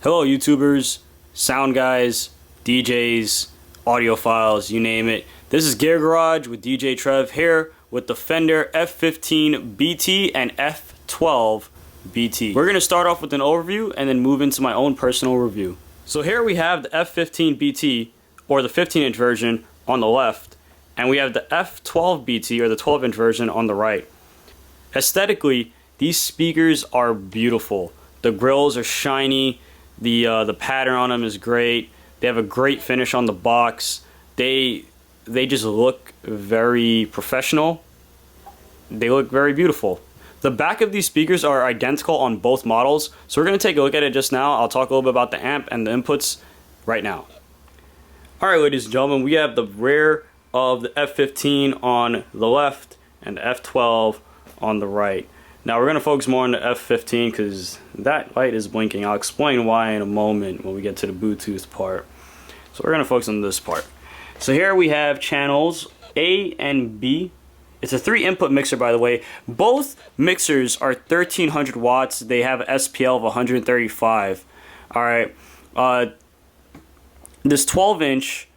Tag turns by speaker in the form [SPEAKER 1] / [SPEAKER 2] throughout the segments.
[SPEAKER 1] Hello YouTubers, sound guys, DJs, audiophiles, you name it. This is G3arGarage with DJ Trev here with the Fender F-15BT and F-12BT. We're going to start off with an overview and then move into my own personal review. So here we have the F-15BT, or the 15-inch version, on the left, and we have the F-12BT, or the 12-inch version, on the right. Aesthetically, these speakers are beautiful. The grills are shiny. The pattern on them is great. They have a great finish on the box. They just look very professional. They look very beautiful. The back of these speakers are identical on both models, so we're going to take a look at it just now. I'll talk a little bit about the amp and the inputs right now. Alright, ladies and gentlemen, we have the rear of the F-15 on the left and the F-12 on the right. Now we're going to focus more on the F-15 because that light is blinking. I'll explain why in a moment when we get to the Bluetooth part. So we're going to focus on this part. So here we have channels A and B. It's a 3-input mixer, by the way. Both mixers are 1300 watts. They have an SPL of 135. Alright. This 12-inch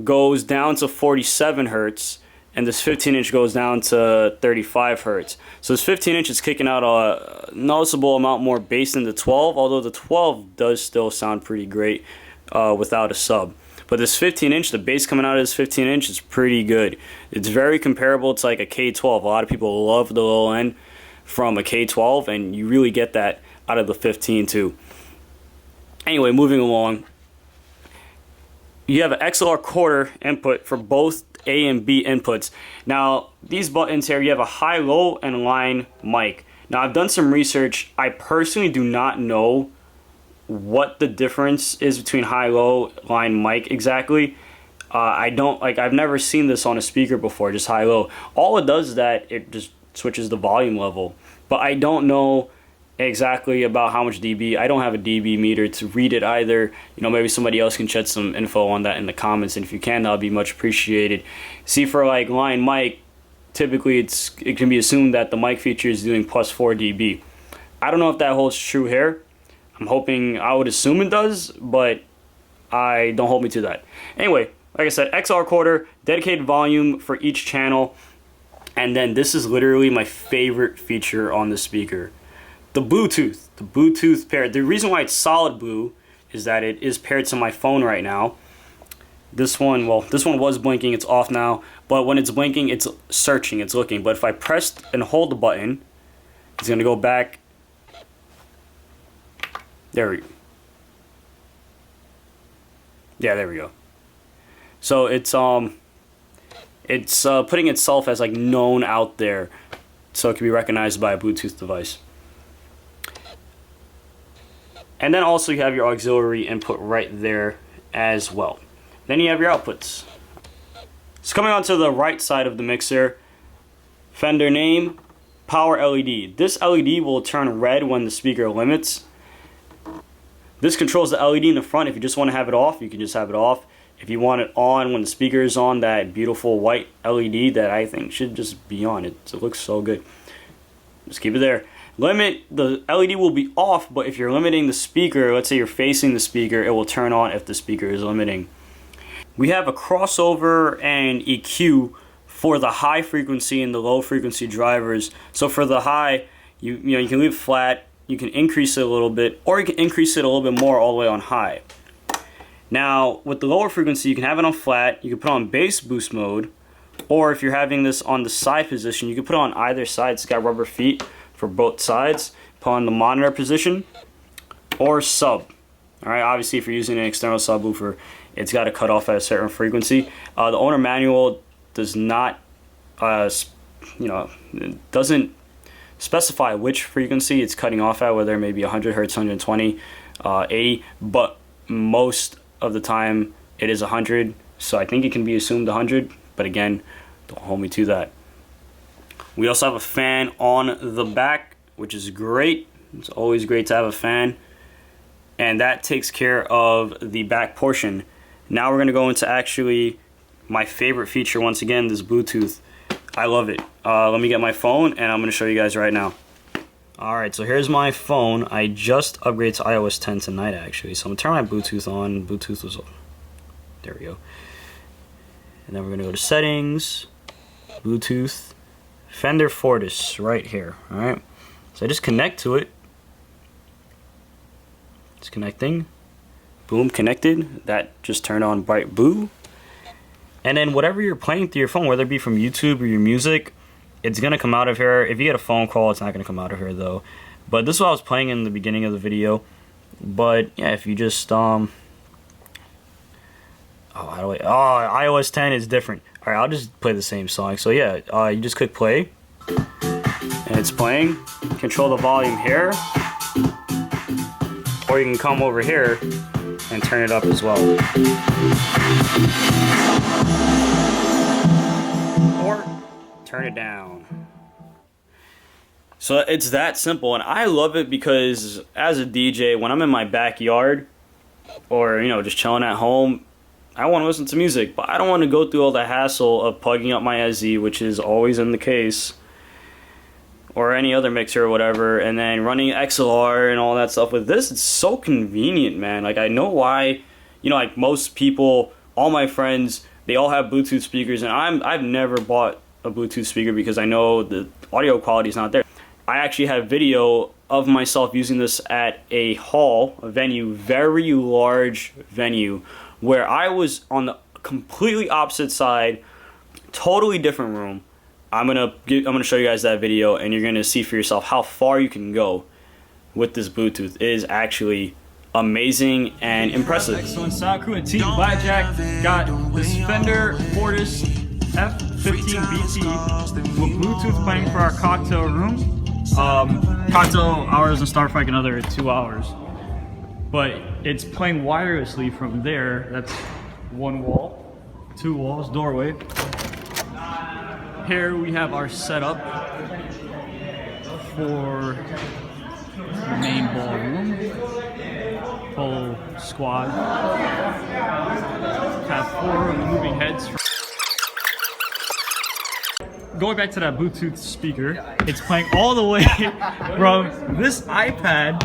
[SPEAKER 1] goes down to 47 hertz. And this 15-inch goes down to 35 hertz. So this 15-inch is kicking out a noticeable amount more bass than the 12, although the 12 does still sound pretty great without a sub. But this 15-inch, the bass coming out of this 15-inch is pretty good. It's very comparable to like a K12. A lot of people love the low end from a K12, and you really get that out of the 15 too. Anyway, moving along. You have an XLR quarter input for both A and B inputs. Now, these buttons here, you have a high, low, and line mic. Now, I've done some research. I personally do not know what the difference is between high, low, line mic exactly. I've never seen this on a speaker before, just high, low. All it does is that it just switches the volume level. But I don't know exactly about how much dB. I don't have a dB meter to read it either. You know, maybe somebody else can shed some info on that in the comments, and if you can, that would be much appreciated. See, for like line mic, typically it can be assumed that the mic feature is doing plus 4 dB. I don't know if that holds true here. I'm hoping, I would assume it does, but don't hold me to that. Anyway, like I said, XLR quarter, dedicated volume for each channel, and then this is literally my favorite feature on the speaker. The Bluetooth pair. The reason why it's solid blue is that it is paired to my phone right now. This one was blinking, it's off now, but when it's blinking, it's searching, it's looking. But if I press and hold the button, it's going to go back. There we go. Yeah, there we go. So it's putting itself as like known out there, so it can be recognized by a Bluetooth device. And then also you have your auxiliary input right there as well. Then you have your outputs. So coming on to the right side of the mixer, Fender name, power LED. This LED will turn red when the speaker limits. This controls the LED in the front. If you just want to have it off, you can just have it off. If you want it on when the speaker is on, that beautiful white LED that I think should just be on. It looks so good. Just keep it there. Limit, the LED will be off, but if you're limiting the speaker, let's say you're facing the speaker, it will turn on if the speaker is limiting. We have a crossover and EQ for the high frequency and the low frequency drivers. So for the high, you can leave it flat, you can increase it a little bit, or you can increase it a little bit more all the way on high. Now, with the lower frequency, you can have it on flat, you can put it on bass boost mode, or if you're having this on the side position, you can put it on either side. It's got rubber feet for both sides, put on the monitor position, or sub. Alright, obviously if you're using an external subwoofer, it's got to cut off at a certain frequency. The owner manual does not, it doesn't specify which frequency it's cutting off at, whether it may be 100 hertz, 120, 80, but most of the time it is 100, so I think it can be assumed 100, but again, don't hold me to that. We also have a fan on the back, which is great. It's always great to have a fan. And that takes care of the back portion. Now we're going to go into actually my favorite feature once again, this Bluetooth. I love it. Let me get my phone and I'm going to show you guys right now. Alright, so here's my phone. I just upgraded to iOS 10 tonight, actually. So I'm going to turn my Bluetooth on. Bluetooth was on. There we go. And then we're going to go to Settings, Bluetooth, Fender Fortis, right here. Alright, so I just connect to it. It's connecting. Boom, connected. That just turned on bright blue. And then whatever you're playing through your phone, whether it be from YouTube or your music, it's going to come out of here. If you get a phone call, it's not going to come out of here, though. But this is what I was playing in the beginning of the video. But, yeah, if you just, iOS 10 is different. Alright, I'll just play the same song. So, yeah, you just click play. And it's playing. Control the volume here. Or you can come over here and turn it up as well. Or turn it down. So it's that simple, and I love it because as a DJ, when I'm in my backyard or, you know, just chilling at home, I want to listen to music, but I don't want to go through all the hassle of plugging up my SZ, which is always in the case, or any other mixer or whatever, and then running XLR and all that stuff. With this, it's so convenient, man. Like, I know why, you know, like most people, all my friends, they all have Bluetooth speakers, and I've never bought a Bluetooth speaker because I know the audio quality is not there. I actually have video of myself using this at a hall, a venue, very large venue, where I was on the completely opposite side, totally different room. I'm gonna show you guys that video, and you're gonna see for yourself how far you can go with this Bluetooth. It is actually amazing and impressive. Excellent sound crew and Team Blackjack got this Fender Fortis F-15BT with Bluetooth playing for our cocktail room. Cocktail hour doesn't start for like another 2 hours, but it's playing wirelessly from there. That's one wall, two walls, doorway. Here we have our setup for the main ballroom. Full squad. Have 4 moving heads. Going back to that Bluetooth speaker, it's playing all the way from this iPad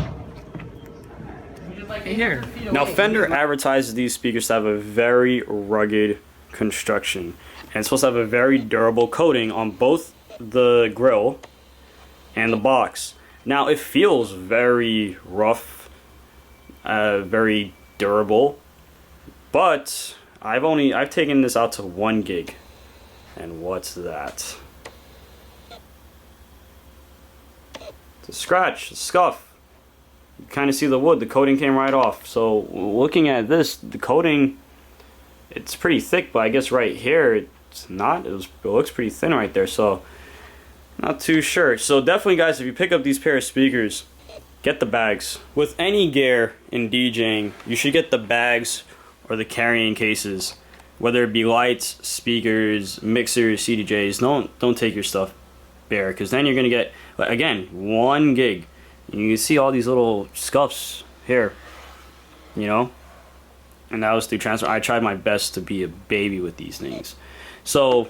[SPEAKER 1] here. Now, Fender advertises these speakers to have a very rugged construction, and it's supposed to have a very durable coating on both the grill and the box. Now, it feels very rough, very durable, but I've taken this out to 1 gig, and what's that? It's a scratch, a scuff. You kind of see the wood, the coating came right off. So looking at this, the coating, it's pretty thick, but I guess right here it's not. It looks pretty thin right there, so not too sure. So definitely, guys, if you pick up these pair of speakers, get the bags. With any gear in DJing, you should get the bags or the carrying cases, whether it be lights, speakers, mixers, CDJs. Don't take your stuff bare, because then you're gonna get, again, 1 gig. You can see all these little scuffs here, you know, and that was through transfer. I tried my best to be a baby with these things. So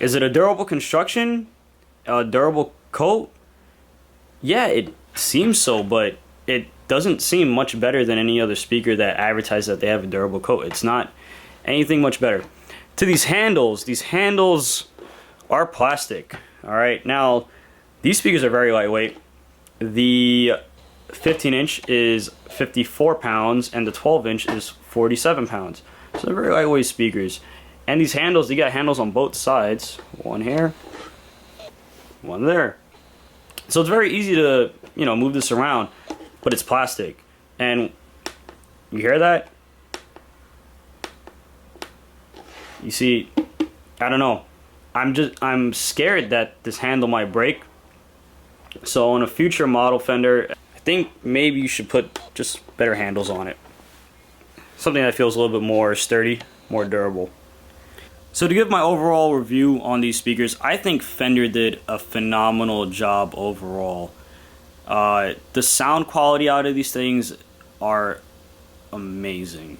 [SPEAKER 1] is it a durable construction, a durable coat? Yeah, it seems so, but it doesn't seem much better than any other speaker that advertises that they have a durable coat. It's not anything much better. To these handles are plastic. All right, now these speakers are very lightweight. The 15-inch is 54 pounds and the 12-inch is 47 pounds. So they're very lightweight speakers. And these handles, you got handles on both sides. One here, one there. So it's very easy to, you know, move this around, but it's plastic. And you hear that? You see, I don't know. I'm scared that this handle might break. So on a future model Fender, I think maybe you should put just better handles on it. Something that feels a little bit more sturdy, more durable. So to give my overall review on these speakers, I think Fender did a phenomenal job overall. The sound quality out of these things are amazing.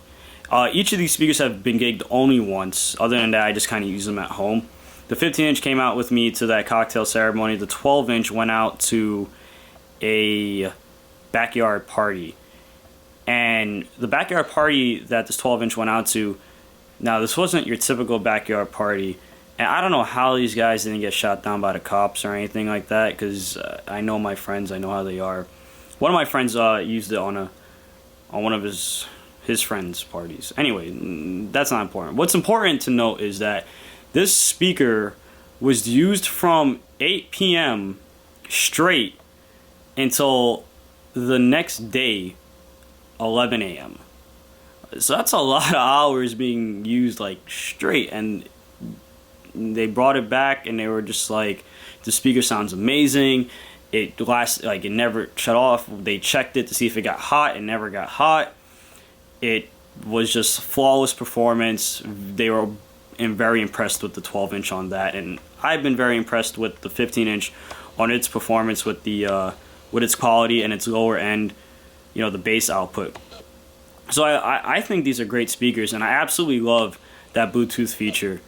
[SPEAKER 1] Each of these speakers have been gigged only once. Other than that, I just kind of use them at home. The 15-inch came out with me to that cocktail ceremony. The 12-inch went out to a backyard party. And the backyard party that this 12-inch went out to, now this wasn't your typical backyard party. And I don't know how these guys didn't get shot down by the cops or anything like that, because I know my friends, I know how they are. One of my friends used it on one of his friends' parties. Anyway, that's not important. What's important to note is that this speaker was used from 8 p.m. straight until the next day, 11 a.m. So that's a lot of hours being used like straight, and they brought it back and they were just like, the speaker sounds amazing. It never shut off. They checked it to see if it got hot. It never got hot. It was just flawless performance. They were very impressed with the 12-inch on that, and I've been very impressed with the 15-inch on its performance with the with its quality and its lower end, the bass output. So I think these are great speakers, and I absolutely love that Bluetooth feature.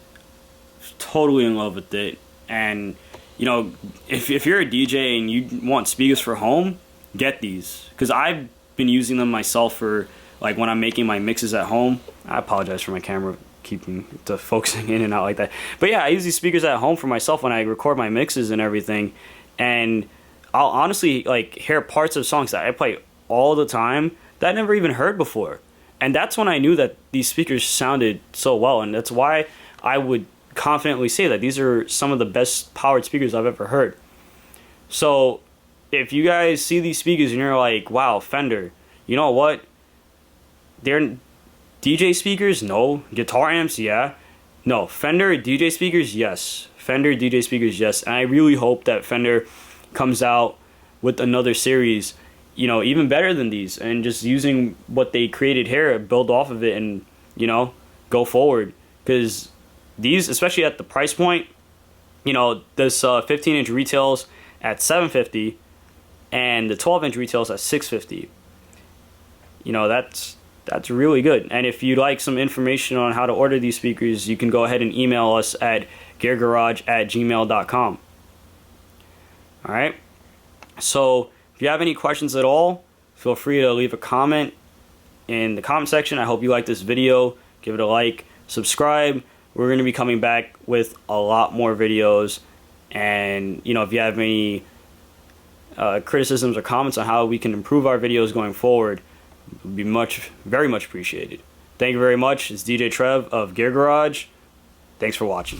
[SPEAKER 1] Totally in love with it. And if you're a DJ and you want speakers for home, get these, because I've been using them myself for like when I'm making my mixes at home. I apologize for my camera keeping focusing in and out like that, but yeah, I use these speakers at home for myself when I record my mixes and everything, and I'll honestly like hear parts of songs that I play all the time that I never even heard before, and that's when I knew that these speakers sounded so well, and that's why I would confidently say that these are some of the best powered speakers I've ever heard. So if you guys see these speakers and you're like, wow, Fender, you know what, they're DJ speakers? No. Guitar amps? Yeah. No. Fender DJ speakers? Yes. Fender DJ speakers? Yes. And I really hope that Fender comes out with another series, even better than these, and just using what they created here, build off of it, and go forward. Because these, especially at the price point, this 15-inch retails at $750, and the 12-inch retails at $650. That's really good. And if you'd like some information on how to order these speakers, you can go ahead and email us at G3arGarage@gmail.com. Alright? So, if you have any questions at all, feel free to leave a comment in the comment section. I hope you like this video. Give it a like. Subscribe. We're going to be coming back with a lot more videos. And, if you have any criticisms or comments on how we can improve our videos going forward, would be very much appreciated. Thank you very much. It's DJ Trev of G3arGarage. Thanks for watching.